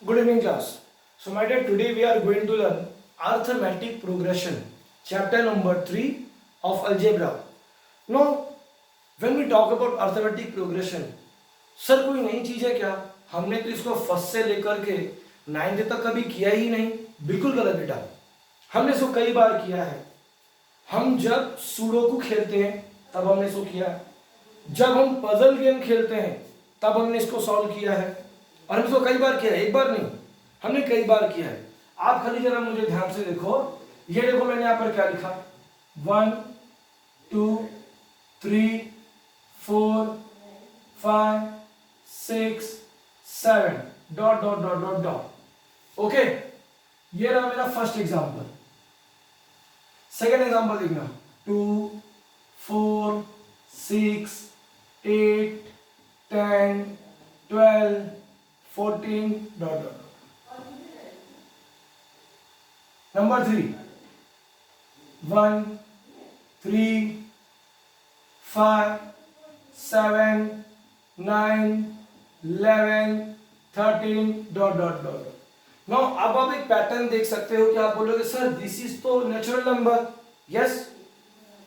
Good evening, class. So, my dear, today we are going to learn arithmetic progression, chapter number 3 of algebra. Now, when we talk about arithmetic progression, sir कोई नई चीज है क्या? हमने तो इसको first से लेकर के 9th तक कभी किया ही नहीं. बिल्कुल गलत बेटा. हमने इसको कई बार किया है. हम जब सुडोकू खेलते हैं तब हमने इसको किया है. जब हम पजल गेम खेलते हैं तब हमने इसको सॉल्व किया है. और हम इसको कई बार किया है, एक बार नहीं, हमने कई बार किया है. आप खाली जरा मुझे ध्यान से देखो. ये देखो मैंने यहाँ पर क्या लिखा, 1 2 3 4 5 6 7 dot dot dot dot dot. Okay, ये रहा मेरा फर्स्ट एग्जाम्पल. सेकेंड एग्जाम्पल देखना, 2 4 6 8 10 12 14 dot dot. Number 3, 1 3 5 7 9 11 13 dot dot dot. Now अब आप एक पैटर्न देख सकते हो कि आप बोलोगे सर दिस इज तो नेचुरल नंबर. यस,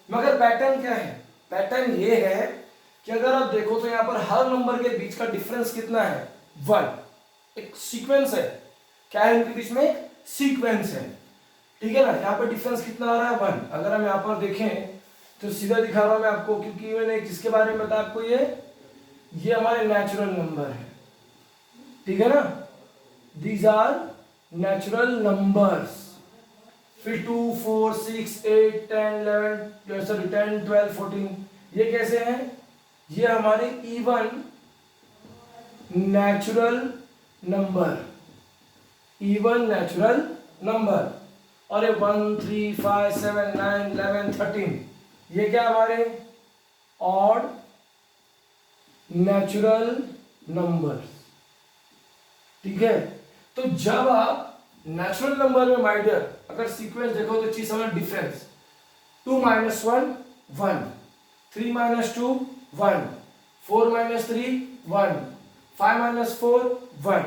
मगर पैटर्न क्या है? पैटर्न ये है कि अगर आप देखो तो यहाँ पर हर नंबर के बीच का डिफरेंस कितना है? 1. एक सीक्वेंस है. क्या है इनके बीच में? सीक्वेंस है. ठीक है ना. यहाँ पर डिफरेंस कितना आ रहा है? 1. अगर हम यहाँ पर देखें तो सीधा दिखा रहा हूं मैं आपको, क्योंकि मैंने जिसके बारे में बताया आपको, ये हमारे नेचुरल नंबर है. ठीक है ना. These are natural numbers. फिर 2 4 6 8 10 11 सॉरी 10 12 14 ये कैसे हैं? ये हमारे even natural number. Even natural number. और ये 1 3 5 7 9 11 13 ये क्या हमारे? Odd natural number. ठीक है. तो जब आप नेचुरल नंबर में माय डियर अगर सीक्वेंस देखो तो चीज समझ डिफरेंस. 2 - 1 1, 3 - 2 1, 4 - 3 1, 5 - 4 1.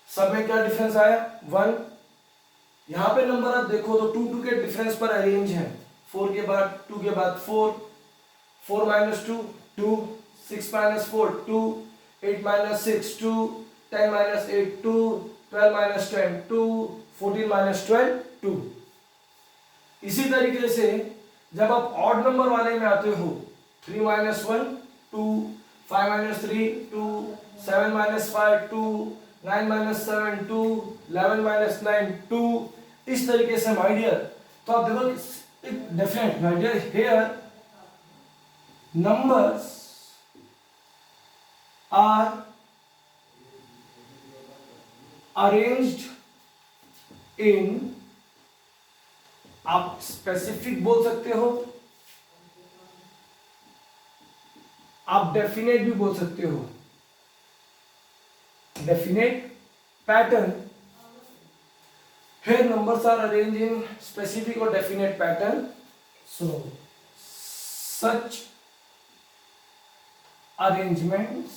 सब में क्या डिफरेंस आया? 1. यहां पे नंबर आप देखो तो 2 2 के डिफरेंस पर अरेंज है. 4 के बाद 2 के बाद 4, 4 - 2 2, 6 - 4 2, 8 - 6 2, 10 - 8 2, 12 - 10 2, 14 - 12 2. इसी तरीके से जब आप ऑड नंबर वाले में आते हो 3 - 1 2, 5 - 3 2, 7 - 5 2, 9 - 7 2, 11 - 9 2. इस तरीके से माय डियर तो आप देखो definite my dear here numbers are arranged in, आप स्पेसिफिक बोल सकते हो, आप डेफिनेट भी बोल सकते हो. Definite pattern. here numbers are arranged in specific or definite pattern. So such arrangements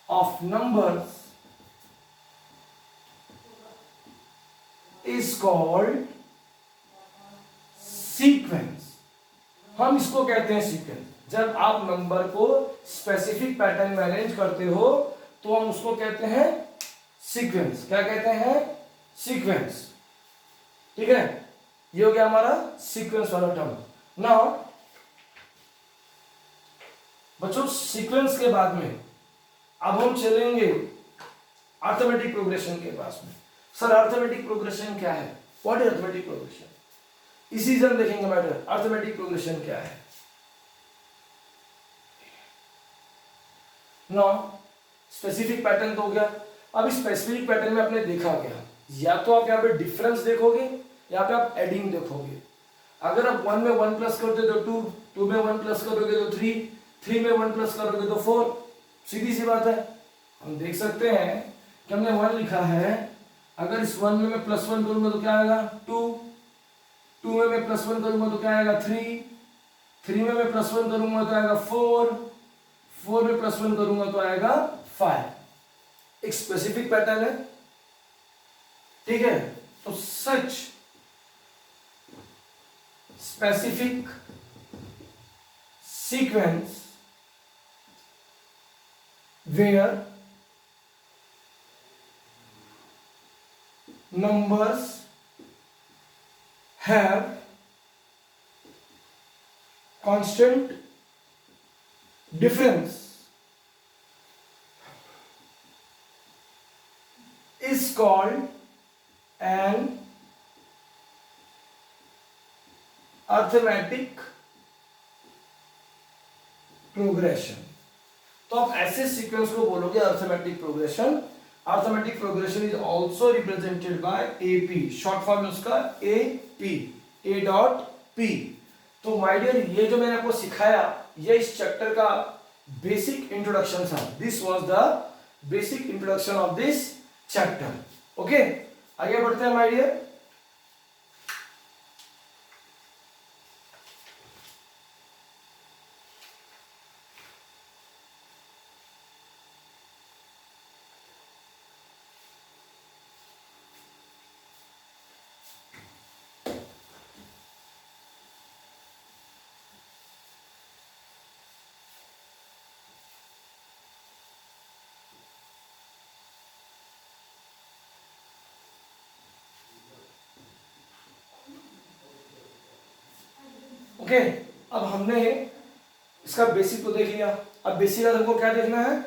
of numbers is called sequence. हम इसको कहते हैं सीक्वेंस. जब आप नंबर को स्पेसिफिक पैटर्न में अरेंज करते हो तो हम उसको कहते हैं सीक्वेंस. क्या कहते हैं? सीक्वेंस. ठीक है. ये हो गया हमारा सीक्वेंस वाला टर्म. नाउ बच्चों सीक्वेंस के बाद में अब हम चलेंगे अर्थमेटिक प्रोग्रेशन के पास में. सर अर्थमेटिक प्रोग्रेशन क्या है? What is arithmetic progression? इसी से हम देखेंगे मैटर अर्थमेटिक प्रोग्रेशन क्या है. नो स्पेसिफिक पैटर्न तो हो गया. अब इस स्पेसिफिक पैटर्न में आपने देखा क्या? या तो आप यहाँ पे डिफरेंस देखोगे या पे आप एडिंग देखोगे. अगर आप 1 में 1 प्लस करते तो 2, 2 में 1 प्लस करोगे तो 3, 3 में 1 प्लस करोगे तो 4. सीधी सी बात है. हम देख सकते हैं कि हमने 1 लिखा है. अगर इस 1 में मैं +1 करूंगा तो क्या आएगा? 2, 2 में मैं +1 करूंगा तो क्या आएगा? 3, 3 में मैं +1 करूंगा तो आएगा 4, 4 में +1 करूंगा तो आएगा 5. एक स्पेसिफिक पैटर्न है, ठीक है। तो such specific sequence where numbers have constant difference is called an arithmetic progression। तो आप ऐसे सीक्वेंस को बोलोगे arithmetic progression. Arithmetic progression is also represented by AP, short form है उसका एपी, ए डॉट पी। तो माय डियर, ये जो मैंने आपको सिखाया ये इस चैप्टर का बेसिक इंट्रोडक्शन था। This was the basic introduction of this chapter. Okay, आगे बढ़ते हैं माय डियर। ओके, अब हमने इसका बेसिक तो देख लिया। अब बेसिक का हमको क्या देखना है?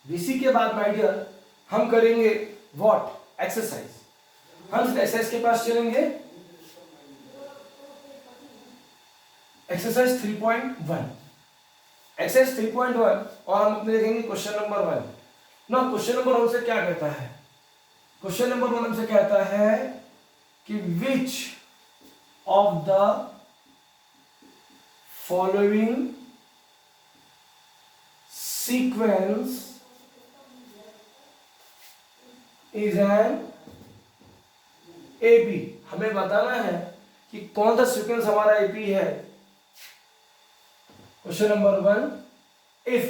बेसिक के बाद माय डियर हम करेंगे व्हाट? एक्सरसाइज। हम एक्सरसाइज के पास चलेंगे, एक्सरसाइज 3.1। एक्सरसाइज 3.1 और हम अपने देखेंगे क्वेश्चन नंबर 1 ना। क्वेश्चन नंबर 1 से क्या कहता है? क्वेश्चन नंबर 1 हमसे कहता है कि which of the following sequence is an AP। हमें बताना है कि कौन सा सीक्वेंस हमारा AP है। Question number 1, if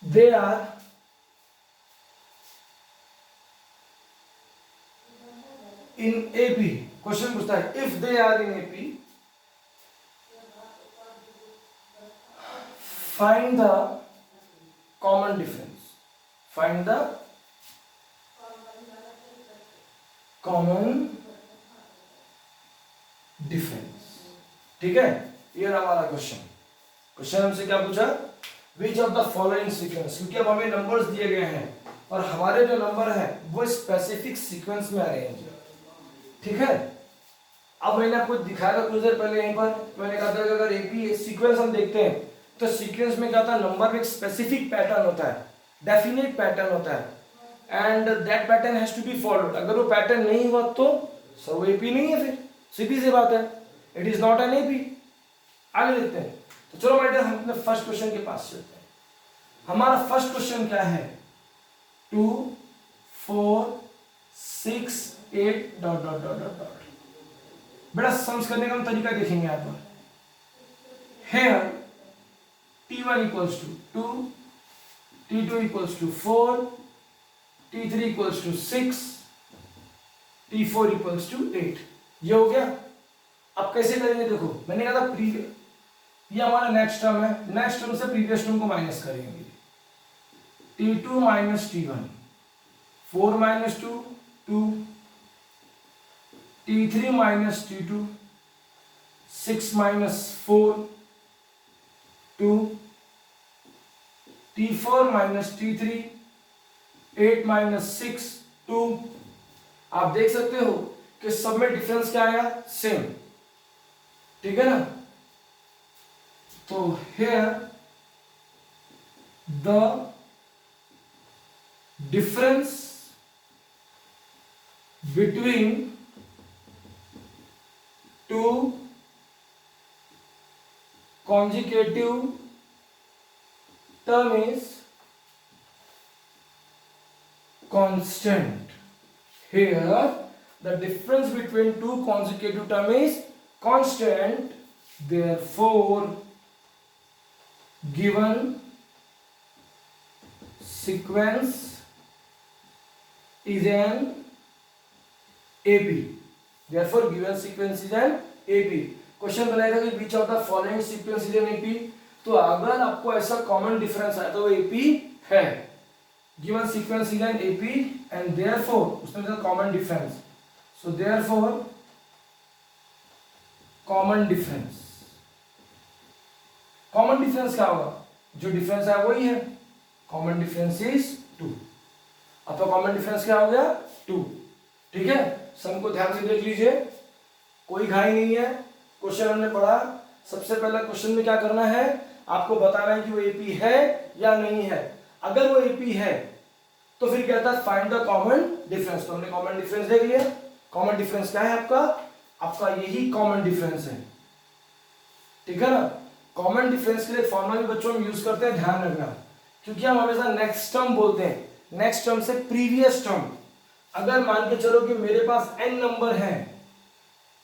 they are in AP, question पूछता है if they are in AP find the common difference, find the common difference। ठीक है, ये हमारा क्वेश्चन हमसे क्या पूछा? Which of the following sequence, क्योंकि अब हमें नंबर्स दिए गए हैं और हमारे जो नंबर है वो स्पेसिफिक सीक्वेंस में अरेंज है। ठीक है, अब मैंने आपको दिखाया था कुछ देर पहले यहीं पर, मैंने कहा था कि अगर एपी सीक्वेंस हम देखते हैं तो सीक्वेंस में क्या होता है? नंबर में एक स्पेसिफिक पैटर्न होता है, डेफिनेट पैटर्न होता है and that pattern has to be followed. अगर वो पैटर्न नहीं हुआ तो सर वो एपी नहीं है, फिर सीधी सी बात है, it is not an AP. आगे देखते हैं। तो चलो बेटा हम अपने फर्स्ट क्वेश्चन के पास चलते हैं। हमारा फर्स्ट क्वेश्चन क्या है? 2 4 6 8 dot dot dot dot dot. बेटा सम्स करने का हम तरीका देखेंगे यहाँ पर। Here T1 equals to 2, T2 equals to 4, T3 equals to 6, T4 equals to 8। ये हो गया। अब कैसे करेंगे? देखो मैंने कहा था ये हमारा नेक्स्ट टर्म है, नेक्स्ट टर्म से प्रीवियस टर्म को माइनस करेंगे। T2 minus T1, 4 minus 2 2, T3 minus T2, 6 minus 4 2, T4 minus T3, 8 minus 6 2। आप देख सकते हो कि सब में डिफरेंस क्या आया? सेम। ठीक है ना? तो here the difference between two consecutive term is constant। Here the difference between two consecutive term is constant, therefore given sequence is an AP. Therefore given sequence is an AP. Question बनाएगा कि which of the following sequence is an AP. तो अगर आपको ऐसा common difference आया तो वो AP है. given sequence is an AP and therefore उसमें जो common difference, so therefore common difference, common difference क्या होगा, जो डिफरेंस है वही है, कॉमन डिफरेंस इज 2. अब तो कॉमन डिफरेंस क्या हो गया 2. ठीक है, सम को ध्यान से देख लीजिए, कोई घाई नहीं है. क्वेश्चन हमने पढ़ा, सबसे पहला क्वेश्चन में क्या करना है, आपको बताना है कि वो एपी है या नहीं है. अगर वो एपी है तो फिर कहता है फाइंड द कॉमन डिफरेंस. तो हमने कॉमन डिफरेंस देख लिया. कॉमन डिफरेंस क्या है आपका, आपका यही कॉमन डिफरेंस है. ठीक है ना. कॉमन डिफरेंस के लिए फॉर्मूला भी बच्चों हम यूज करते हैं, ध्यान रखना, क्योंकि हम हमेशा नेक्स्ट टर्म बोलते हैं. नेक्स्ट टर्म से प्रीवियस टर्म. अगर मान के चलो कि मेरे पास n नंबर है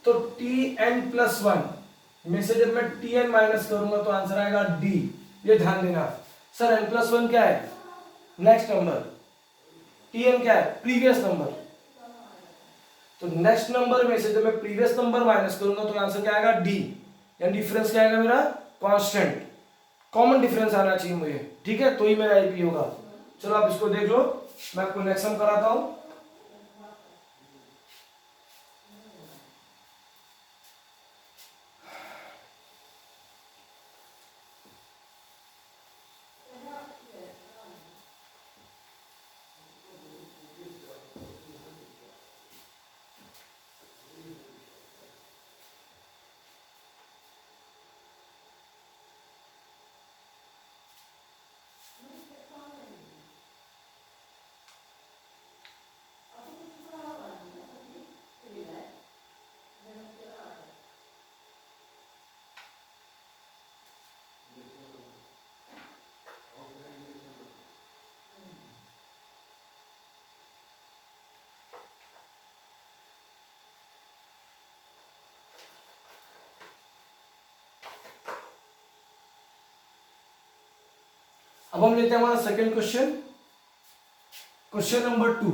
तो tn+1 में से जब मैं tn माइनस करूंगा तो आंसर आएगा d. ये ध्यान देना. सर n+1 क्या है, नेक्स्ट नंबर. tn क्या है, प्रीवियस नंबर. तो नेक्स्ट नंबर में से जब मैं प्रीवियस नंबर माइनस करूंगा तो आंसर क्या आएगा d. यानी डिफरेंस क्या आएगा मेरा, कांस्टेंट. कॉमन डिफरेंस आना चाहिए मुझे. ठीक है, तो ही मेरा आईपी होगा. चलो आप इसको देख लो, मैं आपको नेक्स्ट सम कराता हूं. अब हम लेते हैं हमारा second question. Question number 2.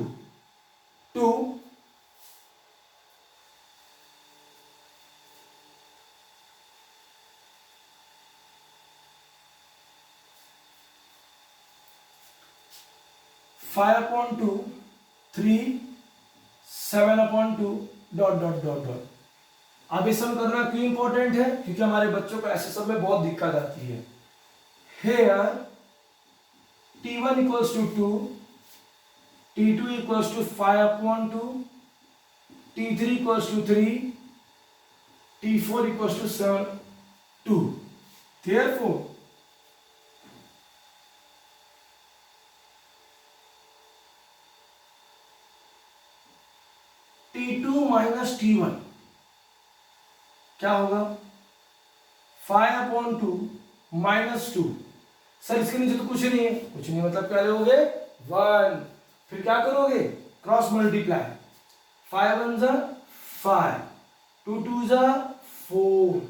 5/2 3 7/2 dot dot dot dot. अब ये सम करना क्यों इंपॉर्टेंट है, क्योंकि हमारे बच्चों को ऐसे सब में बहुत दिक्कत आती है. Here t1 equals to 2, t2 equals to 5/2, t3 equals to 3, t4 equals to 7/2. Therefore t2 minus t1 क्या होगा, 5/2 minus 2. सर इसके नीचे तो कुछ नहीं है, कुछ नहीं मतलब क्या लोगे 1. फिर क्या करोगे, क्रॉस मल्टीप्लाई. 5 1 जा 5, 2 2 जा 4,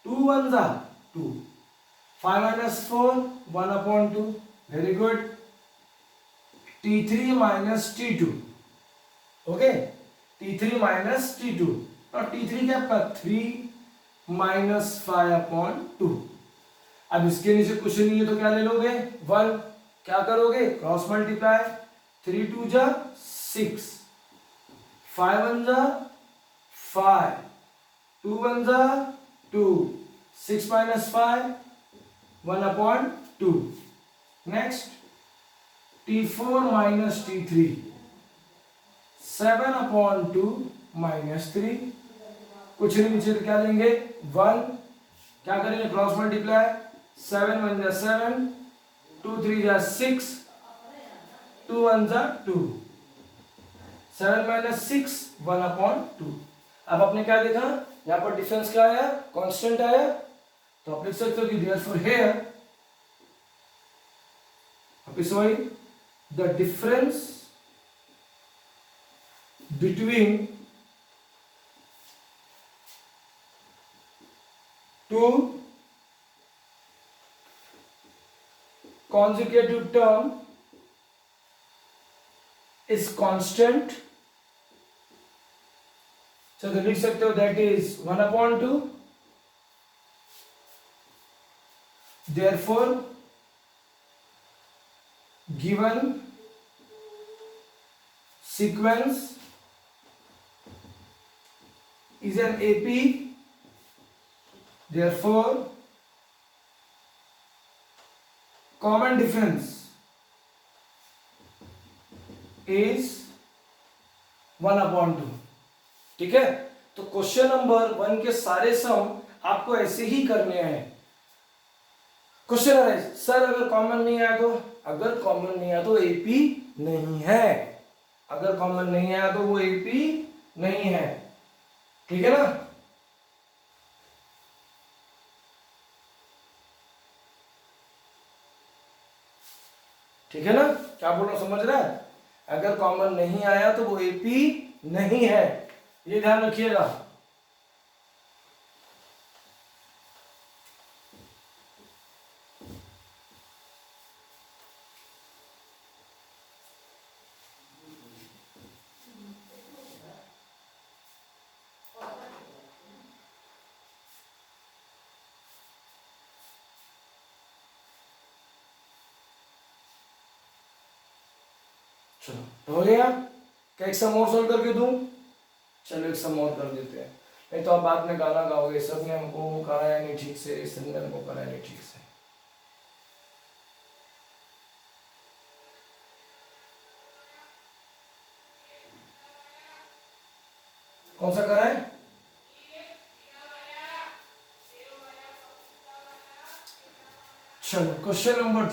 2 1 जा 2, 5 minus 4 1/2. Very good. t3 minus t2. Okay, t3 minus t2. और t3 क्या आपका 3 minus 5/2. अब इसके नीचे कुछ नहीं है तो क्या ले लोगे 1. क्या करोगे, क्रॉस मल्टीप्लाई. 3 2 जा 6, 5 1 जा 5, 2 1 जा 2, 6 minus 5 1/2. Next t4 minus t3 7/2 minus 3. कुछ नहीं नीचे तो क्या लेंगे 1. क्या करेंगे, क्रॉस मल्टीप्लाई. 7 1 जा 7, 2 3 जा 6, 2 1 जा 2, 7 minus 6 1/2. अब आपने क्या देखा, यहाँ पर डिफरेंस क्या आया, कांस्टेंट आया. तो आप लिख सकते हो कि therefore here the difference between two consecutive term is constant, तो लिख सकते हो that is 1/2, therefore given sequence is an AP, therefore common difference is 1/2। ठीक है, तो क्वेश्चन नंबर 1 के सारे सम आपको ऐसे ही करने हैं। क्वेश्चन है सर अगर कॉमन नहीं आया तो, अगर कॉमन नहीं आया तो एपी नहीं है, अगर कॉमन नहीं आया तो वो एपी नहीं है। ठीक है ना, ठीक है ना, क्या बोल रहा हूं समझ रहा है? अगर कॉमन नहीं आया तो वो एपी नहीं है, ये ध्यान रखिएगा। चलो हो गया, क्या एक सम और सोल्व करके दूं? चलो एक सम और कर देते हैं, नहीं तो आप बाद में गाना गाओगे सब ने हमको कराया नहीं ठीक से, इस ने हमको कराया नहीं ठीक से। कौन सा कराए? चलो question number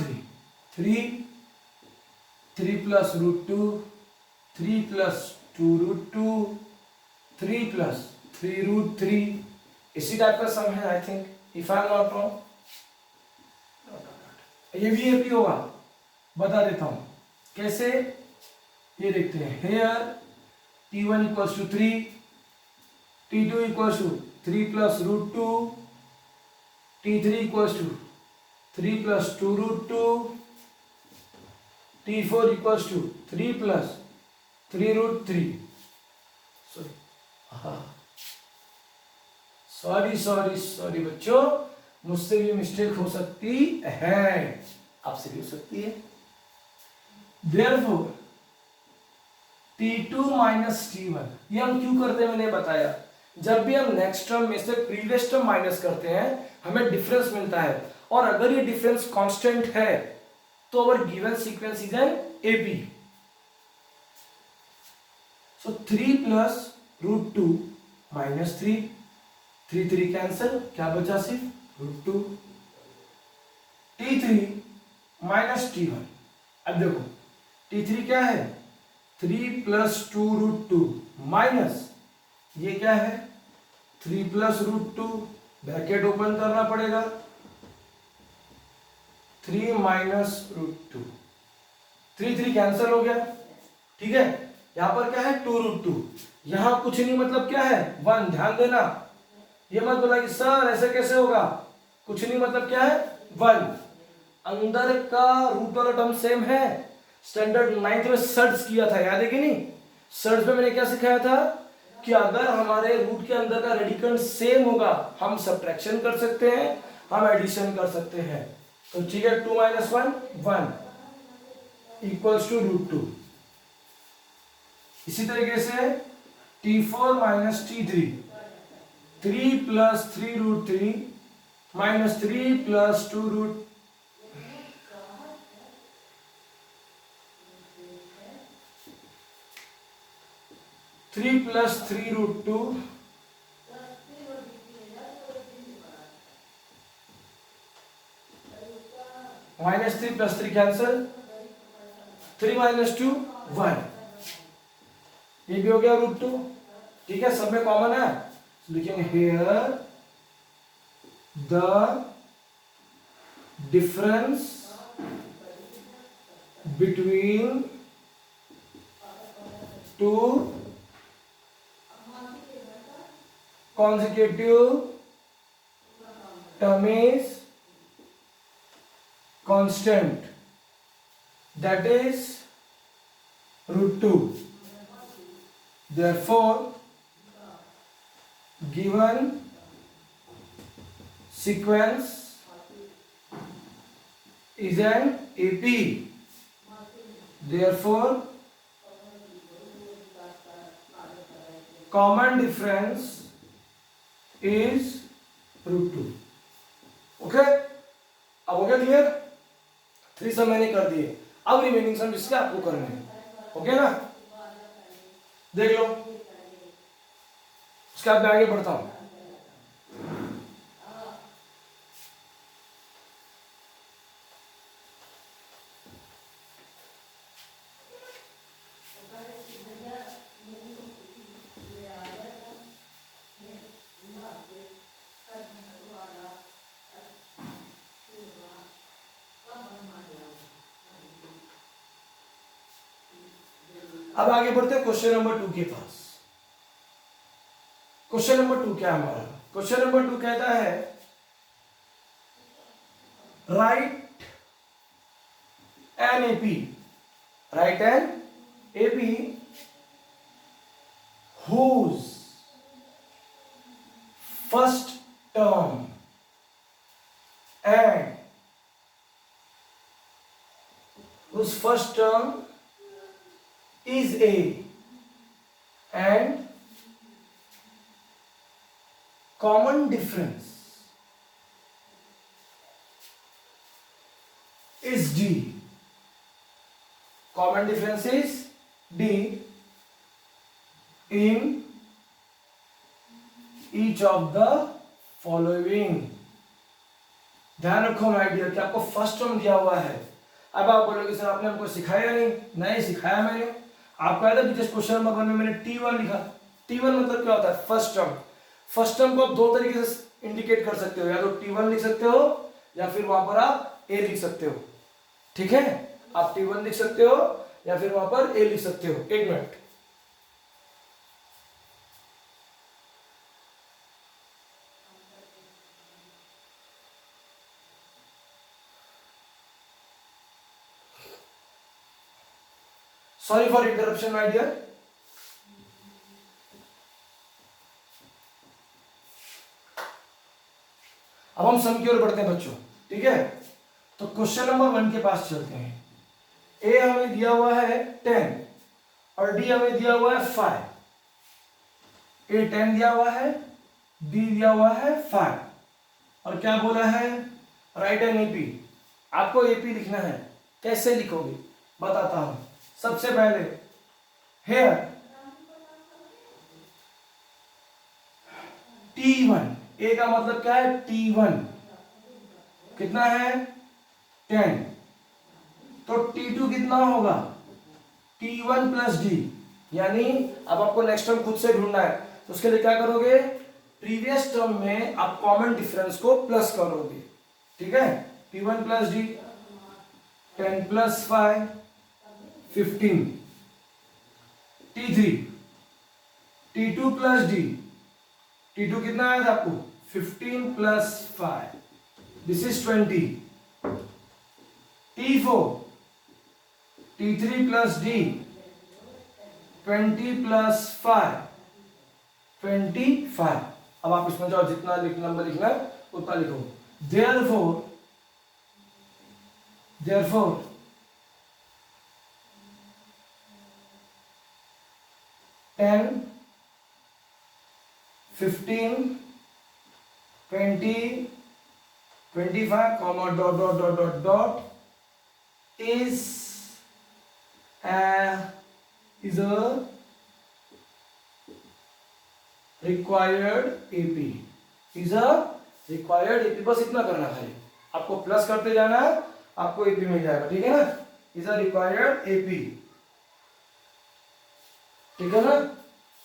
3 plus root two, 3 plus 2√2, 3 plus 3√3, इसी टाइप का सम है I think, if I am not wrong. ये भी एपी होगा, बता देता हूं कैसे, ये देखते हैं। Here t1 equals to 3, t2 equals to 3 plus root two, t3 equals to 3 plus 2√2, t4 equals to 3 plus 3√3। Sorry बच्चों, मुझसे भी मिस्टेक हो सकती है, आपसे भी हो सकती है। Therefore t2 माइनस t1, ये हम क्यों करते हैं मैंने बताया, जब भी हम नेक्स्ट टर्म में से प्रीवियस टर्म माइनस करते हैं हमें डिफरेंस मिलता है, और अगर ये डिफरेंस कांस्टेंट है तो our given sequence is an AP. So 3 plus root two minus 3, 3 cancel, क्या बचा सिर्फ root two, t3 minus t1। अब देखो t3 क्या है, 3 प्लस 2√2 माइनस ये क्या है 3 प्लस √2, ब्रैकेट ओपन करना पड़ेगा, 3 माइनस √2, 3 कैंसिल हो गया। ठीक है, यहां पर क्या है 2√2, यहां कुछ नहीं मतलब क्या है 1, ध्यान देना, ये मत बोला कि सर ऐसे कैसे होगा, कुछ नहीं मतलब क्या है 1, अंदर का रूट वाला टर्म सेम है। स्टैंडर्ड 9th में सर्च किया था, याद है कि नहीं? सर्च में मैंने क्या सिखाया था कि अगर हमारे रूट के अंदर का रेडिकल सेम होगा हम सब्ट्रैक्शन कर सकते हैं, हम एडिशन कर सकते हैं। तो ठीक है, 2 माइनस 1 इक्वल्स टू √2। इसी तरीके से t4 minus t3, 3 plus 3√3 minus 3 plus 2 3 plus 3√2 minus 3 plus 3 cancel, 3 minus 2 1, ये भी हो गया √2। ठीक है, सब में कॉमन है, लिखेंगे here the difference between two consecutive term is constant, that is √2. Therefore, given sequence is an AP. Therefore, common difference is √2. Okay, अब हो गया क्लियर? 3 सम मैंने कर दिए, अब रिमेनिंग सम इसके आपको करने हैं. ओके ना? देख लो, उसके बाद मैं आगे बढ़ता हूं. अब आगे बढ़ते हैं क्वेश्चन नंबर 2 के पास. क्वेश्चन नंबर 2 क्या है हमारा? क्वेश्चन नंबर 2 कहता है right an AP, right an AP whose first term and whose first term is A and common difference is D. Common difference is D in each of the following. ध्यान रखो my dear कि आपको first term दिया हुआ है. अब आप बोलोगे सर आपने हमको सिखाया नहीं सिखाया मैंने. आपको याद है जस्ट क्वेश्चन नंबर 1 में मैंने T1 लिखा. T1 मतलब क्या होता है? First term. फर्स्ट टर्म को आप दो तरीके से इंडिकेट कर सकते हो, या तो T1 लिख सकते हो या फिर वहां पर आप A लिख सकते हो. ठीक है, आप T1 लिख सकते हो या फिर वहां पर A लिख सकते हो. एक minute, sorry for interruption my dear. अब हम सम की ओर बढ़ते हैं बच्चों. ठीक है, तो क्वेश्चन नंबर 1 के पास चलते हैं. ए हमें दिया हुआ है 10 और डी हमें दिया हुआ है 5. ए 10 दिया हुआ है, डी दिया हुआ है 5, और क्या बोला है? Right an AP. आपको एपी लिखना है. कैसे लिखोगे बताता हूं. सबसे पहले हेयर T1, ए का मतलब क्या है? T1 कितना है? 10. तो T2 कितना होगा? T1 plus D. यानी अब आपको नेक्स्ट टर्म खुद से ढूंढना है, तो उसके लिए क्या करोगे? प्रीवियस टर्म में आप कॉमन डिफरेंस को प्लस करोगे. ठीक है, T1 plus D, 10 plus 5 15. T3, T2 plus D. T2 कितना आया था आपको? 15 plus 5, this is 20. T4, T3 plus D, 20 plus 5 25. अब आप इसमें जाओ, जितना नंबर लिखना है उतना लिखो. therefore 10 15 20 25 comma dot is a required AP. is a required AP. बस इतना करना है, आपको प्लस करते जाना है, आपको AP मिल जाएगा. ठीक है ना? is a required AP. ठीक है ना?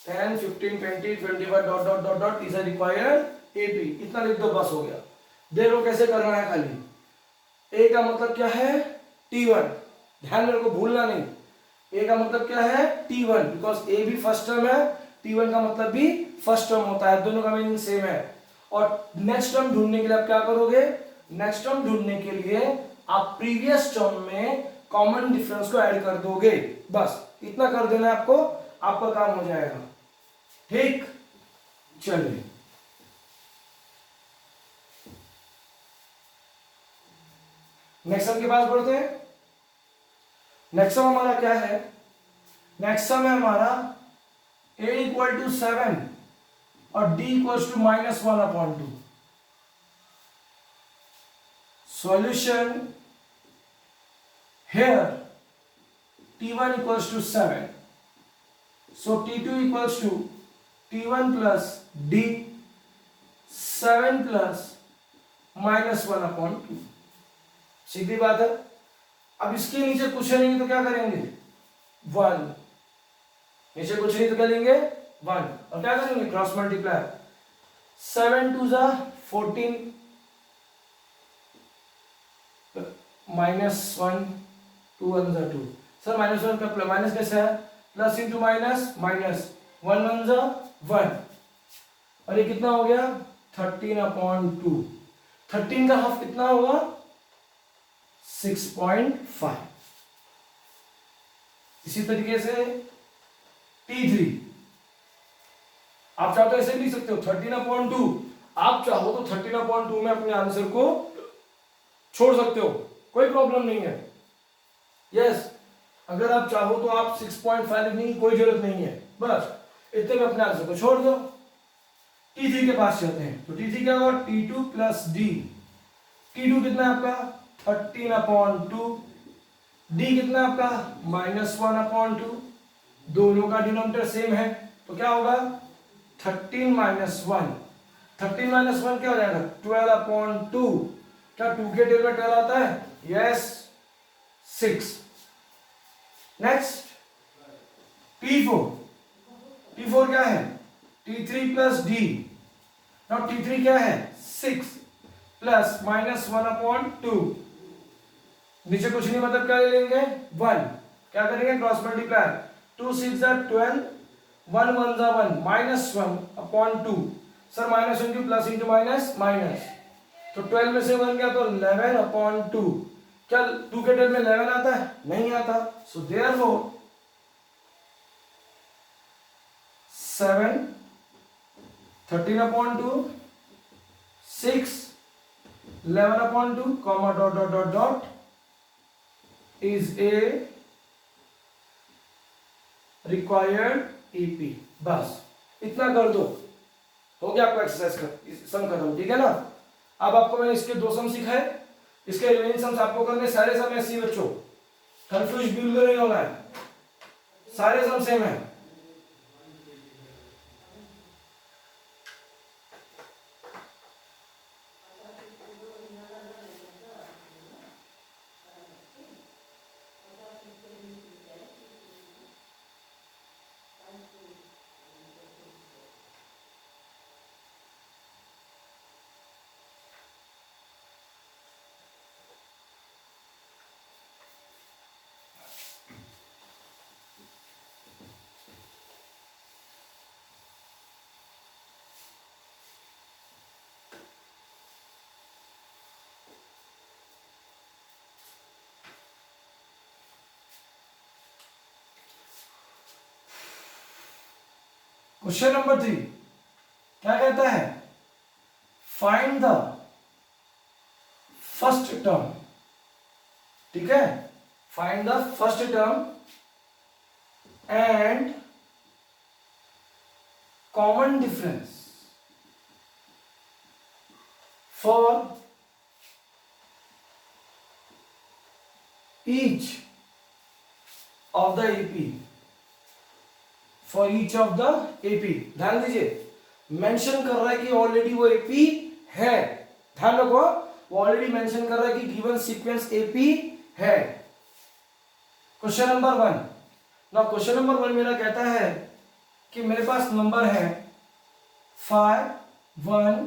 10 15 20 25 dot is a required AP. इतना लिख दो, बस हो गया. देखो कैसे करना है. खाली ए का मतलब क्या है? T1. ध्यान मेरे को भूलना नहीं. ए का मतलब क्या है? T1, बिकॉज ए भी फर्स्ट टर्म है, T1 का मतलब भी फर्स्ट टर्म होता है. दोनों का मीनिंग सेम है. और नेक्स्ट टर्म ढूंढने के लिए आप क्या करोगे? नेक्स्ट टर्म ढूंढने के लिए आप प्रीवियस टर्म में कॉमन डिफरेंस को ऐड कर दोगे. बस इतना कर देना है आपको, आपका काम हो जाएगा। ठीक, चलिए नेक्स्ट सम के पास बढ़ते हैं। नेक्स्ट सम हमारा क्या है? नेक्स्ट सम है हमारा a इक्वल टू 7 और d equal to -1/2। Solution here t1 equals to 7, so t2 equals to t1 plus d 7 plus -1/2। सीधी बात है। अब इसके नीचे कुछ नहीं तो क्या करेंगे? 1। नीचे कुछ नहीं तो क्या लेंगे? 1, और क्या करेंगे? Cross multiply. 7 2 जा 14 -1 2 1 जा 2। सर -1 का माइनस कैसे है? प्लस इंटू माइनस माइनस, 1 1 जा 1, और ये कितना हो गया? 13/2। 13 का हाफ कितना होगा? 6.5। इसी तरीके से T3 आप चाहो तो ऐसे भी लिख सकते हो 13/2। आप चाहो तो 13/2 में अपने आंसर को छोड़ सकते हो, कोई प्रॉब्लम नहीं है। यस, अगर आप चाहो तो आप 6.5 लिखने की कोई जरूरत नहीं है, बस इतने में अपने आंसर को छोड़ दो। T3 के पास चलते हैं, तो T3 क्या होगा? T2 plus D। T2 कितना है आपका? 13/2। D कितना है आपका? -1/2। दोनों का डिनोमिनेटर सेम है, तो क्या होगा? 13 - 1। 13 - 1 क्या हो जाएगा? 12/2। क्या 2 के टेबल में 12 आता है? यस, 6। Next T4। T4 क्या है? T3 plus D। Now T3 क्या है? 6 प्लस -1/2। नीचे कुछ नहीं, मतलब क्या ले लेंगे? 1। क्या करेंगे? Cross multiply. 2 6 जा 12, 1 1 जा 1, -1/2। सर -1 की प्लस इंटू माइनस माइनस, तो 12 में से 1 गया तो 11/2। क्या 2 के टेबल में 11 आता है? नहीं आता। So therefore 7 13/2 6 11/2 comma dot dot dot dot is a required EP। बस इतना कर दो, हो गया आपका एक्सरसाइज का सम खत्म। ठीक है ना? अब आपको मैंने इसके 2 सम सिखाए, इसके रिमेनिंग सम्स आपको करने। सारे सम ऐसे ही बच्चों, कंफ्यूज बिल्कुल नहीं होना है, सारे सम सेम है। क्वेश्चन नंबर 3 क्या कहता है? Find the first term. ठीक है, find the first term and common difference for each of the AP. For each of the AP, ध्यान दीजिए, मेंशन कर रहा है कि ऑलरेडी वो एपी है। ध्यान रखो, वो ऑलरेडी मेंशन कर रहा है कि गिवन सीक्वेंस एपी है। Question number 1। ना क्वेश्चन नंबर 1 मेरा कहता है कि मेरे पास नंबर है 5 1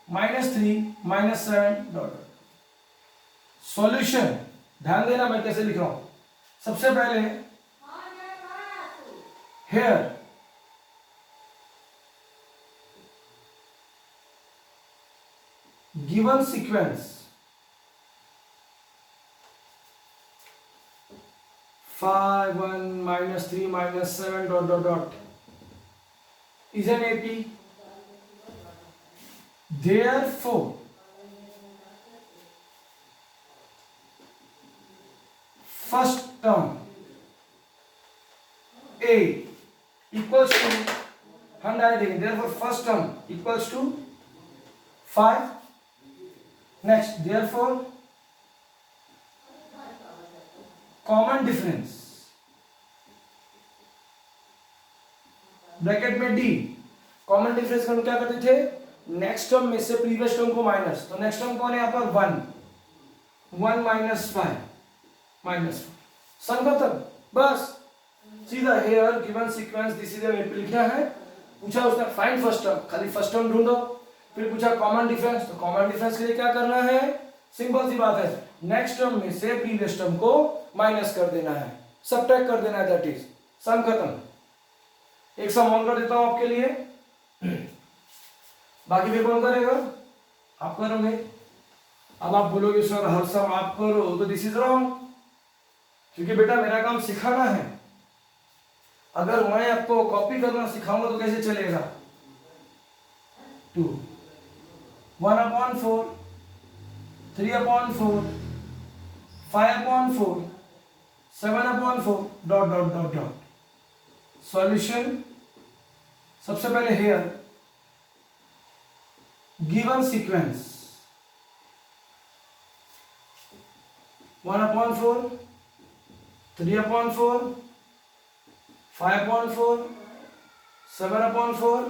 -3 -7 डॉट। सॉल्यूशन, ध्यान देना मैं कैसे लिख रहा हूं। सबसे पहले here given sequence 5 1 minus 3 minus 7 dot dot dot is an AP. Therefore first term A equals to, हम डायरेक्ट देखेंगे, therefore first term equals to 5. Next, therefore common difference bracket में D, कॉमन डिफरेंस का हम क्या करते थे, next term में से प्रीवियस टर्म को माइनस, तो नेक्स्ट टर्म कौन है यहाँ पर 1 माइनस 5 माइनस 4 सन खत्म, बस सीधा here given sequence this is an लिखना है। पूछा उसने फाइंड फर्स्ट टर्म, खाली फर्स्ट टर्म ढूंढो, फिर पूछा कॉमन डिफरेंस, तो कॉमन डिफरेंस के लिए क्या करना है, सिंपल सी बात है, नेक्स्ट टर्म में से प्रीवियस टर्म को माइनस कर देना है, सबट्रैक्ट कर देना है, दैट इज सम खत्म। एक सम और कर देता हूं आपके लिए, बाकी फिर कौन करेगा, आप करोगे। अब आप बोलोगे सर हर सम आप करो, तो दिस इज रॉन्ग, क्योंकि बेटा मेरा काम सिखाना है, अगर मैं आपको कॉपी करना सिखाऊंगा तो कैसे चलेगा। 2 1/4 3/4 5/4 7/4 dot dot dot dot. Solution सबसे पहले hair given sequence 1/4 3/4 5/4 7/4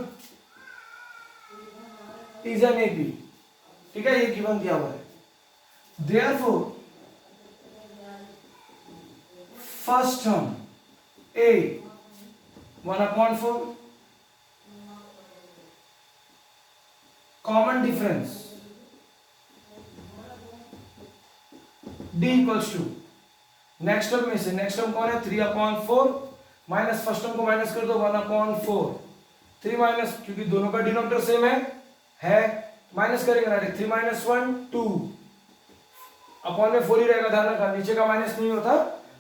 is an AP, ठीक है, ये गिवन दिया हुआ है। Therefore first term A 1/4 common difference D equals to, next term में से नेक्स्ट टर्म कौन है 3/4 माइनस फर्स्ट टर्म को माइनस कर दो 1/4 3 माइनस, क्योंकि दोनों का डिनोमिनेटर सेम है माइनस करेंगे ना, 3 माइनस 1 2 अपॉन में 4 ही रहेगा, ध्यान रखना नीचे का माइनस नहीं होता,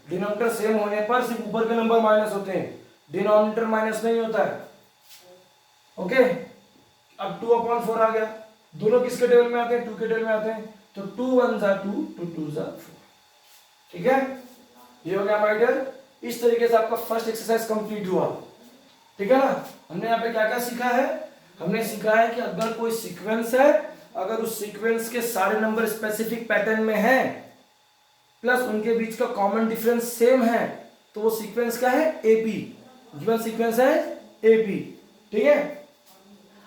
डिनोमिनेटर सेम होने पर सिर्फ ऊपर के नंबर माइनस होते हैं, डिनोमिनेटर माइनस नहीं होता है। ओके, अब 2/4 आ गया, दोनों किसके टेबल में आते हैं, 2 के टेबल में आते हैं, तो 2 1 जा 2 2 2 जा 4, ठीक है, ये हो गया माय डियर। इस तरीके से आपका फर्स्ट एक्सरसाइज कंप्लीट हुआ, ठीक है ना। हमने यहाँ पे क्या क्या सीखा है, हमने सीखा है कि अगर कोई सीक्वेंस है, अगर उस सीक्वेंस के सारे नंबर स्पेसिफिक पैटर्न में हैं प्लस उनके बीच का कॉमन डिफरेंस सेम है, तो वो सीक्वेंस क्या है, एपी, गिवन सीक्वेंस है एपी, ठीक है।